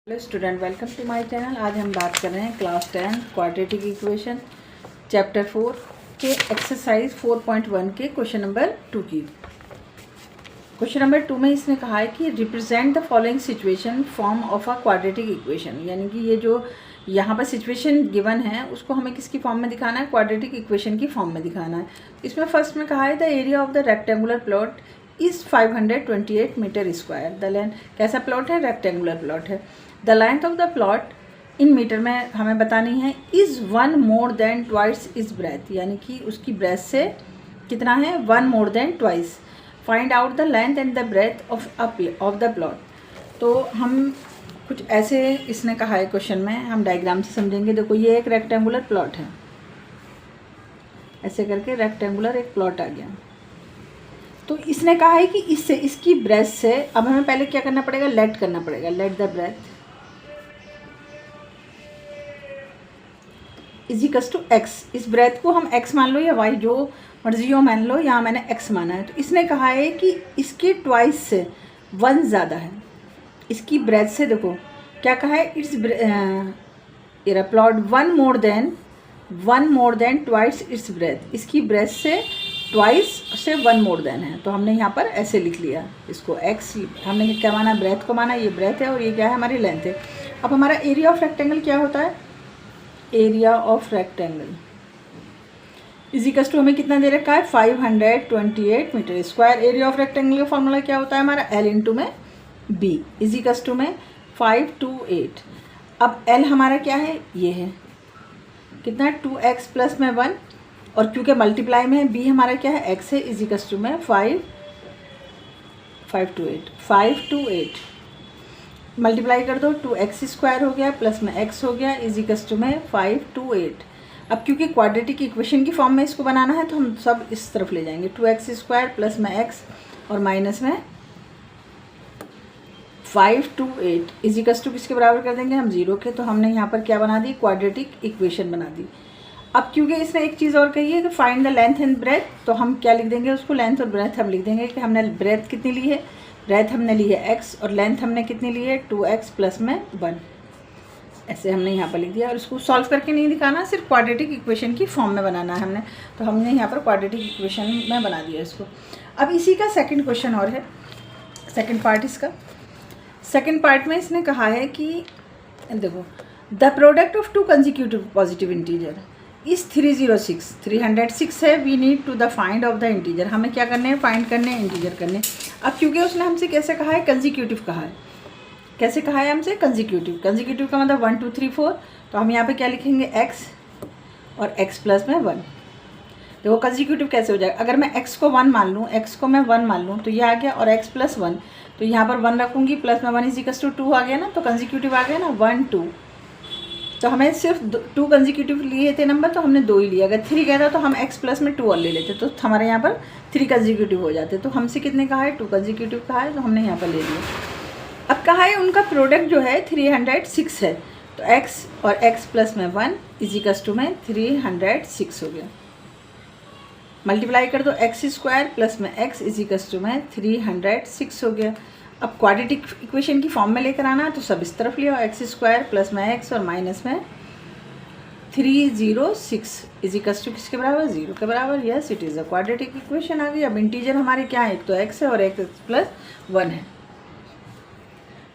Hello student, welcome to my channel. आज हम बात कर रहे हैं क्लास 10 क्वाड्रेटिक इक्वेशन चैप्टर 4 के एक्सरसाइज 4.1 के क्वेश्चन नंबर 2 की। क्वेश्चन नंबर 2 में इसने कहा है कि represent the following situation form of a quadratic equation, यानी कि ये जो यहाँ पर सिचुएशन गिवन है उसको हमें किसकी फॉर्म में दिखाना है, क्वाड्रेटिक इक्वेशन की फॉर्म में दिखाना है। इसमें फर्स्ट में कहा है the area of the rectangular plot is 528 meter square. The length कैसा प्लॉट है, रेक्टेंगुलर प्लॉट है। The length of the plot in meter में हमें बतानी है is 1 more than twice is breadth, यानी कि उसकी ब्रेथ से कितना है, 1 more than twice. Find out the length and the breadth of the plot. तो हम कुछ ऐसे इसने कहा है क्वेश्चन में, हम डायग्राम से समझेंगे। देखो ये एक रेक्टेंगुलर प्लॉट है, ऐसे करके रेक्टेंगुलर एक प्लॉट आ गया। तो इसने कहा है कि इससे इसकी ब्रेथ से, अब हमें पहले क्या करना पड़ेगा, लेट करना पड़ेगा, let the breadth is equals to X. इस ब्रेथ को हम एक्स मान लो या वाई, जो मर्जी हो मान लो, यहाँ मैंने एक्स माना है। तो इसने कहा है कि इसके ट्वाइस से 1 ज़्यादा है इसकी ब्रेथ से। देखो क्या कहा है, it's plot 1 more than twice its breath. इसकी ब्रेथ से ट्वाइस से 1 मोर देन है, तो हमने यहाँ पर ऐसे लिख लिया इसको एक्स। हमने क्या माना, ब्रेथ को माना, ये ब्रेथ है और ये क्या है, हमारी लेंथ है। अब हमारा एरिया ऑफ रेक्टेंगल क्या होता है, area of rectangle is equals to, हमें कितना दे रखा है, 528 meter square. Area of rectangle का फॉर्मूला क्या होता है हमारा, एल इंटू में बी इज इक्वल्स टू में 528। अब एल हमारा क्या है, ये है कितना, 2x प्लस में 1, और क्योंकि मल्टीप्लाई में है, बी हमारा क्या है, एक्स है, इज इक्वल्स टू में 528 मल्टीप्लाई कर दो, 2x स्क्वायर हो गया प्लस में x हो गया, इज इक्वल्स टू में 528। अब क्योंकि क्वाड्रेटिक इक्वेशन की फॉर्म में इसको बनाना है तो हम सब इस तरफ ले जाएंगे, 2x स्क्वायर प्लस में x और माइनस में 528 इज इक्वल्स टू किसके बराबर कर देंगे हम, 0 के। तो हमने यहाँ पर क्या बना दी, क्वाड्रेटिक इक्वेशन बना दी। अब क्योंकि इसने एक चीज़ और कही है कि find the length and breadth, तो हम क्या लिख देंगे उसको, लेंथ और ब्रेथ हम लिख देंगे कि हमने ब्रेथ कितनी ली है, ब्रेथ हमने ली है x और लेंथ हमने कितनी ली है, 2x प्लस में 1। ऐसे हमने यहाँ पर लिख दिया, और इसको सॉल्व करके नहीं दिखाना, सिर्फ क्वाड्रेटिक इक्वेशन की फॉर्म में बनाना है हमने। तो हमने यहाँ पर क्वाड्रेटिक इक्वेशन में बना दिया इसको। अब इसी का सेकंड क्वेश्चन और है, सेकंड पार्ट इसका। सेकंड पार्ट में इसने कहा है कि देखो the product of 2 consecutive positive integer इस 306 है। We need to the find of the integer. हमें क्या करने हैं, फाइंड करने हैं, इंटीजर करने। अब क्योंकि उसने हमसे कैसे कहा है, कंसेक्यूटिव कहा है। कैसे कहा है हमसे, कंसेक्यूटिव। कंसेक्यूटिव का मतलब 1 2 3 4। तो हम यहाँ पे क्या लिखेंगे, x और x प्लस में 1। देखो कंसेक्यूटिव कैसे हो जाएगा, अगर मैं x को 1 मान लूँ, x को मैं 1 मान लूँ तो ये आ गया, और x प्लस 1, तो यहाँ पर 1 रखूँगी, प्लस में 1 इज इक्वल्स टू 2 आ गया ना। तो कंसेक्यूटिव आ गया ना 1 2। तो हमें सिर्फ 2 कंसेक्यूटिव लिए थे नंबर, तो हमने 2 ही लिया। अगर 3 कहता तो हम x प्लस में 2 और ले लेते, तो हमारे यहाँ पर 3 कंसेक्यूटिव हो जाते। तो हमसे कितने कहा है, 2 कंसेक्यूटिव कहा है, तो हमने यहाँ पर ले लिया। अब कहा है उनका प्रोडक्ट जो है 306 है, तो x और x प्लस में 1 इज इक्वल्स टू में 306 हो गया। मल्टीप्लाई कर दो, x स्क्वायर प्लस में x इज इक्वल्स टू में 306 हो गया। अब क्वाड्रेटिक इक्वेशन की फॉर्म में लेकर आना, तो सब इस तरफ ले आओ, x स्क्वायर प्लस में x और माइनस में 306 इज इक्वल्स टू किसके बराबर, 0 के बराबर। Yes, it is a quadratic equation आ गई। अब इंटीजर हमारे क्या है, एक तो x है और एक प्लस 1 है।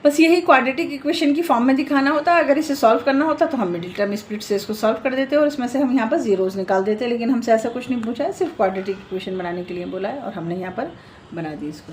बस यही क्वाड्रेटिक इक्वेशन की फॉर्म में दिखाना होता है। अगर इसे सॉल्व करना होता तो हम मिडिल टर्म स्प्लिट से इसको सॉल्व कर देते और इसमें से हम यहाँ पर जीरोज़ निकाल देते, लेकिन हमसे ऐसा कुछ नहीं पूछा है, सिर्फ क्वाड्रेटिक इक्वेशन बनाने के लिए बोला है और हमने यहाँ पर बना दी इसको।